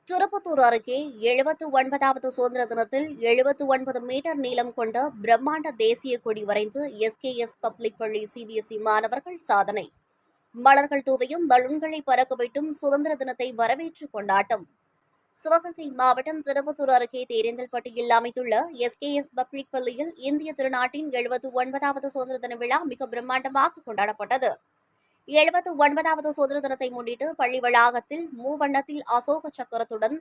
திருப்பத்தூர் அருகே 79வது சுதந்திர தினத்தில் 79 மீட்டர் நீளம் கொண்ட பிரம்மாண்ட தேசிய கொடி வரைந்து எஸ்கேஎஸ் பப்ளிக் பள்ளி சிபிஎஸ்இ மாணவர்கள் சாதனை. மலர்கள் தூவியும் பலூன்களை பறக்கவிட்டும் சுதந்திர தினத்தை வரவேற்று கொண்டாட்டம். சிவகங்கை மாவட்டம் திருப்பத்தூர் அருகே தேரேந்தல்பட்டியில் அமைந்துள்ள எஸ்கேஎஸ் பப்ளிக் பள்ளியில் இந்திய திருநாட்டின் 79வது சுதந்திர தின விழா மிக பிரம்மாண்டமாக கொண்டாடப்பட்டது. 79வது சுதந்திர தினத்தை முன்னிட்டு பள்ளி வளாகத்தில் மூவண்ணத்தில் அசோக சக்கரத்துடன்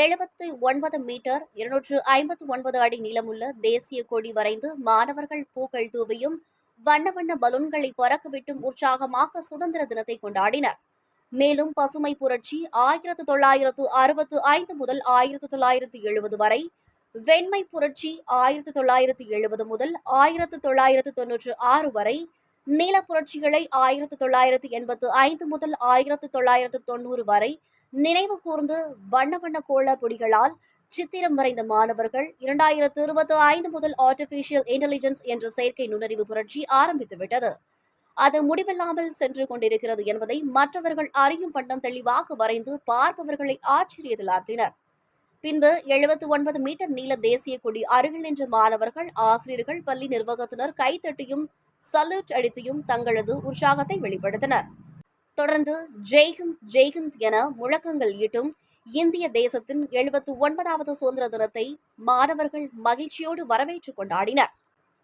79 மீட்டர் 259 அடி நீளமுள்ள தேசிய கொடி வரைந்து மாணவர்கள் பூக்கள் தூவியும் வண்ண வண்ண பலூன்களை பறக்கவிட்டும் உற்சாகமாக சுதந்திர தினத்தை கொண்டாடினர். மேலும் பசுமை புரட்சி 1965 முதல் 1970 வரை, வெண்மை புரட்சி 1970 முதல் 1996 வரை, நீல புரட்சிகளை 1985 முதல் 1990 வரை நினைவு கூர்ந்து வண்ண வண்ண கோல பொடிகளால் சித்திரம் வரைந்த மாணவர்கள் 2025 முதல் ஆர்டிபிஷியல் இன்டெலிஜென்ஸ் என்ற செயற்கை நுண்ணறிவு புரட்சி ஆரம்பித்துவிட்டது. அது முடிவில்லாமல் சென்று கொண்டிருக்கிறது என்பதை மற்றவர்கள் அறியும் வண்ணம் தெளிவாக வரைந்து பார்ப்பவர்களை ஆச்சரியத்தில் ஆழ்த்தினர். பின்பு 79 மீட்டர் நீள தேசிய கொடி அருகில் நின்ற மாணவர்கள், ஆசிரியர்கள், பள்ளி நிர்வாகத்தினர் கைத்தட்டியும் சல்யூட் அடித்தியும் தங்களது உற்சாகத்தை வெளிப்படுத்தினர். தொடர்ந்து ஜெய்ஹிந்த் ஜெய்ஹிந்த் என முழக்கங்கள் ஈட்டும் இந்திய தேசத்தின் 79வது சுதந்திர தினத்தை மாணவர்கள் மகிழ்ச்சியோடு வரவேற்று கொண்டாடினர்.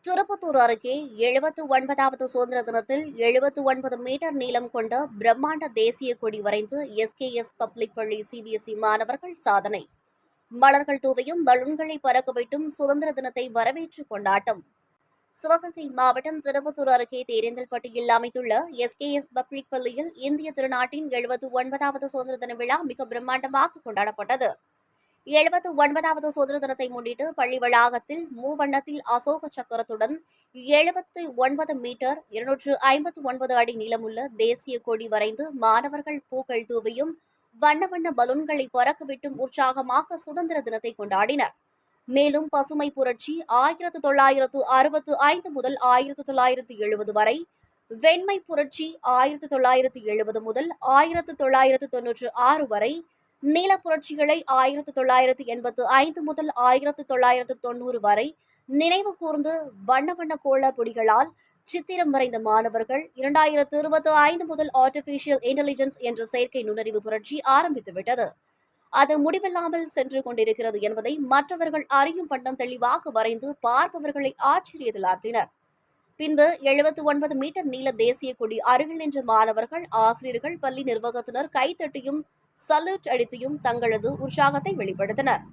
திருப்பத்தூர் அருகே 79வது சுதந்திர தினத்தில் 79 மீட்டர் நீளம் கொண்ட பிரம்மாண்ட தேசிய கொடி வரைந்து எஸ்கேஎஸ் பப்ளிக் பள்ளி சிபிஎஸ்இ மாணவர்கள் சாதனை. மலர்கள் தூவியும் பலூன்களை பறக்கவிட்டும் சுதந்திர தினத்தை வரவேற்று கொண்டாட்டம். சிவகங்கை மாவட்டம் திருப்பத்தூர் அருகே தேரேந்தல்பட்டியில் அமைந்துள்ள எஸ்கேஎஸ் பப்ளிக் பள்ளியில் இந்திய திருநாட்டின் 79வது சுதந்திர தின விழா மிக பிரம்மாண்டமாக கொண்டாடப்பட்டது. 79வது சுதந்திர தினத்தை முன்னிட்டு பள்ளி வளாகத்தில் மூவண்ணத்தில் அசோக சக்கரத்துடன் 79 மீட்டர் 259 அடி நீளமுள்ள தேசிய கொடி வரைந்து மாணவர்கள் பூக்கள் தூவியும் வண்ண வண்ண பலூன்களை பறக்கவிட்டும் உற்சாகமாக சுதந்திர தினத்தை கொண்டாடினர். மேலும் பசுமை புரட்சி 1965 முதல் 1970 வரை, வெண்மை புரட்சி 1970 முதல் 1996 வரை, நீல புரட்சிகளை 1985 முதல் 1990 வரை நினைவு கூர்ந்து வண்ண வண்ண கோல பொடிகளால் சித்திரம் வரைந்த மாணவர்கள் 2025 முதல் ஆர்டிபிஷியல் இன்டெலிஜென்ஸ் என்ற செயற்கை நுண்ணறிவு புரட்சி ஆரம்பித்துவிட்டது. அது முடிவில்லாமல் சென்று கொண்டிருக்கிறது என்பதை மற்றவர்கள் அறியும் வண்ணம் தெளிவாக வரைந்து பார்ப்பவர்களை ஆச்சரியத்தில் ஆழ்த்தினர். பின்பு 79 மீட்டர் நீள தேசிய கொடி அருகில் நின்ற மாணவர்கள், ஆசிரியர்கள், பள்ளி நிர்வாகத்தினர் கைத்தட்டியும் சல்யூட் அடித்தியும் தங்களது உற்சாகத்தை வெளிப்படுத்தினர்.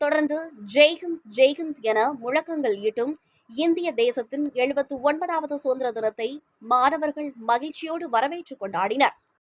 தொடர்ந்து ஜெய்ஹிந்த் ஜெய்ஹிந்த் என முழக்கங்கள் ஈட்டும் இந்திய தேசத்தின் 79வது சுதந்திர தினத்தை மாணவர்கள் மகிழ்ச்சியோடு வரவேற்று கொண்டாடினர்.